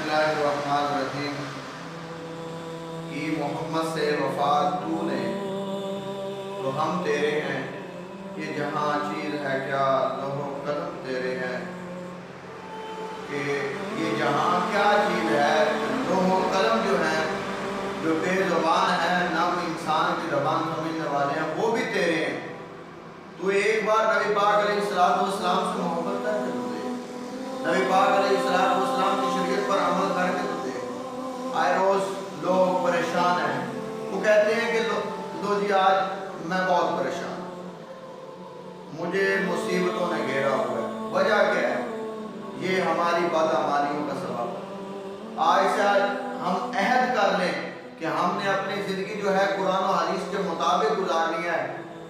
बिस्मिल्लाहिर्रहमानिर्रहीम। कि मोहम्मद से वफात तूने तो हम तेरे हैं, ये जहाँ चीज़ है क्या लौह कलम तेरे हैं। कि ये जहाँ क्या चीज़ है, लौह कलम जो है, जो बेज़ुबान है, ना कोई इंसान की ज़बान समझने वाले हैं, वो भी तेरे हैं। तो एक बार नबी पाक अलैहिस्सलाम से मोहब्बत करके तो दे, नबी पाक अलैहिस्सलाम की शरीयत पर अमल करके तो दे। आए रोज़ लोग परेशान हैं, वो कहते हैं कि लो जी आज मैं बहुत परेशान, मुझे मुसीबतों ने घेरा हुआ है। वजह क्या है? ये हमारी बदअमालियों का सबब। आज से आज हम अहद कर लें कि हमने अपनी ज़िंदगी जो है कुरान और हदीस के मुताबिक गुजारनी है।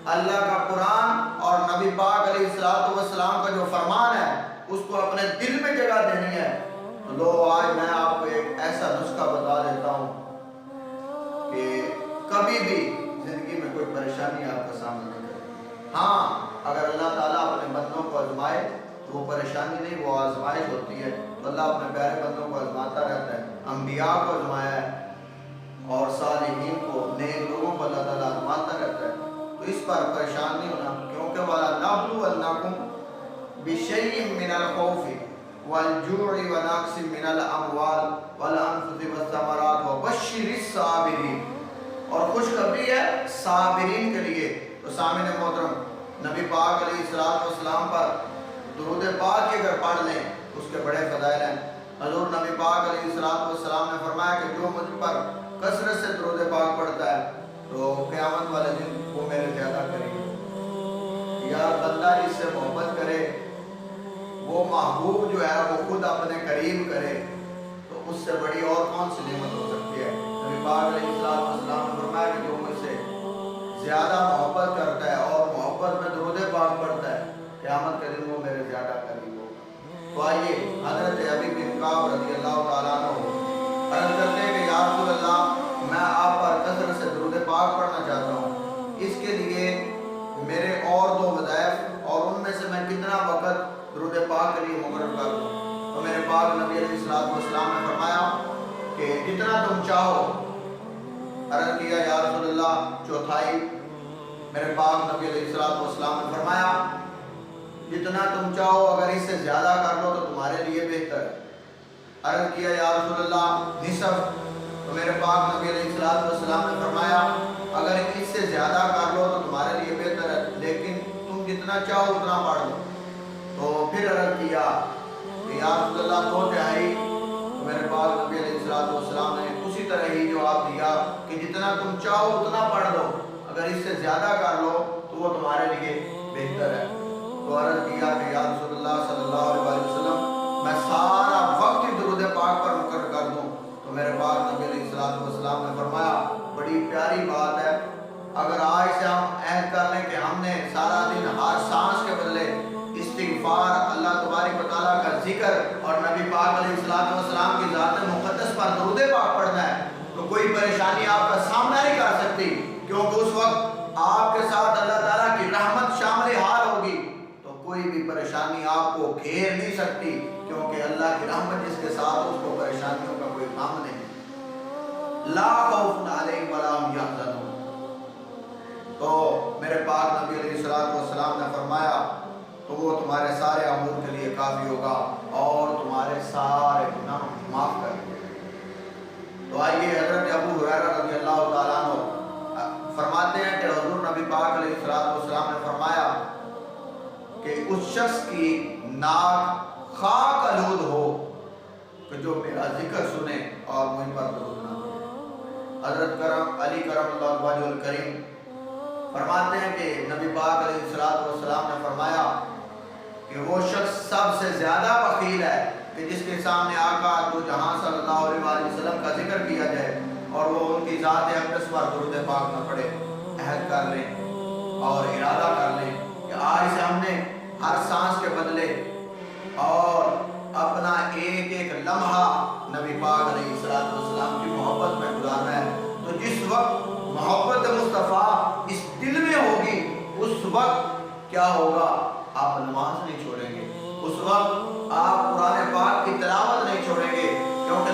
अल्लाह का कुरान और नबी पाक अलैहिस्सलाम का जो फरमान है उसको अपने दिल में जगह देनी है। तो लो आज मैं आपको एक ऐसा नुस्खा बता देता हूँ कि कभी भी ज़िंदगी में कोई परेशानी आपका सामना नहीं करेगी। हाँ, अगर अल्लाह ताला अपने बंदों को आजमाए तो वो परेशानी नहीं, वो आजमाइश होती है। तो अल्लाह अपने प्यारे बंदों को आजमाता रहता है। अम्बिया को आजमाया है और सालिहीन को, नेक लोगों को अल्लाह ताला आजमाता रहता है। तो इस पर परेशान नहीं होना, क्योंकि वाला नबलुवन्नकुम बिशैइन मिनल खौफि वल जू'i व नक्सिन मिनल अमवाल वल अनफुसि वस्समरात व बश्शिरिस साबिरीन। और खुशखबरी है साबिरीन के लिए। तो सामने मोहतरम, नबी पाक अलैहिस्सलाम पर दुरूद पाक अगर पढ़ लें उसके बड़े फ़ज़ाइल हैं। हज़ूर नबी पाक अलैहिस्सलाम ने फरमाया कि जो मुझ पर कसरत से दुरूद पाक पढ़ता है तो क़यामत वाले दिन वो मेरे ज़्यादा करेंगे। यार बंदा इससे मोहब्बत करे, वो महबूब जो है वो खुद अपने करीब करे, तो उससे बड़ी और कौन सी नेमत हो सकती है। नबी पाक अलैहिस्सलाम ने फरमाया कि जो मुझसे ज़्यादा मोहब्बत करता है और मोहब्बत में दुरूद पाक पढ़ता है, क़यामत के दिन वो मेरे ज़्यादा करीब होगा। तो आइए हज़रत अबी बिन काब रज़ियल्लाहु ताला अन्हु अर्ज़ करते हैं कि या रसूल अल्लाह, मैं आप पर कसरत से दुरूद पाक पढ़ना चाहता हूँ। इसके लिए मेरे और दो वज़ाइफ और उनमें से मैं कितना वक़्त दुरूद पाक के लिए मुकर्रर कर दूँ। तो मेरे पाक नबी अलैहिस्सलाम ने फरमाया कि जितना तुम चाहो। अर्ज़ किया या रसूल अल्लाह चौथाई। मेरे पाक नबी अलैहिस्सलाम ने फरमाया जितना तुम चाहो, अगर इससे ज़्यादा कर लो तो तुम्हारे लिए बेहतर है। अर्ज़ किया या रसूल अल्लाह निसफ़। तो मेरे पाक नबी अलैहिस्सलाम ने फरमाया अगर इससे ज़्यादा कर लो तो तुम्हारे लिए बेहतर है, लेकिन तुम जितना चाहो उतना पढ़ लो। तो फिर अर्ज़ किया कि या रसूल अल्लाह दो तिहाई। तो मेरे पाक नबी अलैहिस्सलाम ने उसी तरह ही जवाब दिया कि जितना तुम चाहो उतना पढ़ लो, अगर इससे ज़्यादा कर लो तो वो तुम्हारे लिए बेहतर है। तो अर्ज़ किया कि या रसूल अल्लाह सल्लल्लाहु अलैहि वसल्लम, मैं सारा वक्त ही दुरूद पाक पर मुकर्रर कर दूँ। तो मेरे पाक नबी अलैहिस्सलाम ने फरमाया बड़ी प्यारी बात है, अगर आज से हम अहद कर लें कि हमने सारा दिन हर सांस के बदले इस्तिग़फ़ार, अल्लाह तबारक व तआला का जिक्र और नबी पाक अलैहिस्सलाम की ज़ात मुक़द्दस पर दुरूद पाक पढ़ना है, तो कोई परेशानी आपका सामना नहीं कर सकती, क्योंकि उस वक्त आपके साथ अल्लाह ताला की रहमत शामिल हाल होगी। तो कोई भी परेशानी आपको घेर नहीं सकती, क्योंकि अल्लाह की रहमत जिसके साथ उसको परेशानियों का कोई काम नहीं। ला खौफुन अलैहिम वला हुम यहज़नून। तो मेरे पाक नबी अलैहिस्सलाम ने फरमाया तो वो तुम्हारे सारे अमूर के लिए काफ़ी होगा और तुम्हारे सारे गुनाह माफ़ कर देगा। तो आइए हज़रत अबू हुरैरा रज़ियल्लाहु ताला अन्हु फरमाते हैं कि हुज़ूर नबी पाक अलैहिस्सलाम ने फरमाया कि उस शख्स की नाक खाक आलूद हो कि जो मेरा जिक्र सुने और मुझ पर दुरूद ना पढ़े। हज़रत अली करमल्लाहु वजहुल करीम फरमाते हैं कि नबी पाक अलैहिस्सलाम ने फरमाया कि वो शख्स सबसे ज़्यादा बख़ील है कि जिसके सामने आका दो जहां सल्लल्लाहु अलैहि वसल्लम का जिक्र किया जाए और वो उनकी ज़ात अक़दस पर दुरूद पाक न पढ़े। अहद कर लें और इरादा कर लें कि आज से हमने हर सांस के बदले और अपना एक एक लम्हा नबी पाक अलैहिस्सलाम की मोहब्बत में गुजारना है। तो जिस वक्त मोहब्बत मुस्तफ़ा इस दिल में होगी उस वक्त क्या होगा, आप नमाज नहीं छोड़ेंगे, उस वक्त आप कुरान पाक की तिलावत नहीं छोड़ेंगे, क्योंकि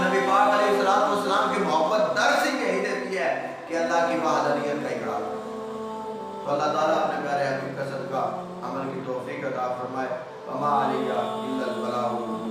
کہ اللہ کی وحدانیت کا اقرار کریں۔ تو اللہ تعالیٰ اپنے پیارے حبیب کا صدقہ عمل کی توفیق عطا فرمائے۔ وما علیہ الا البلاغ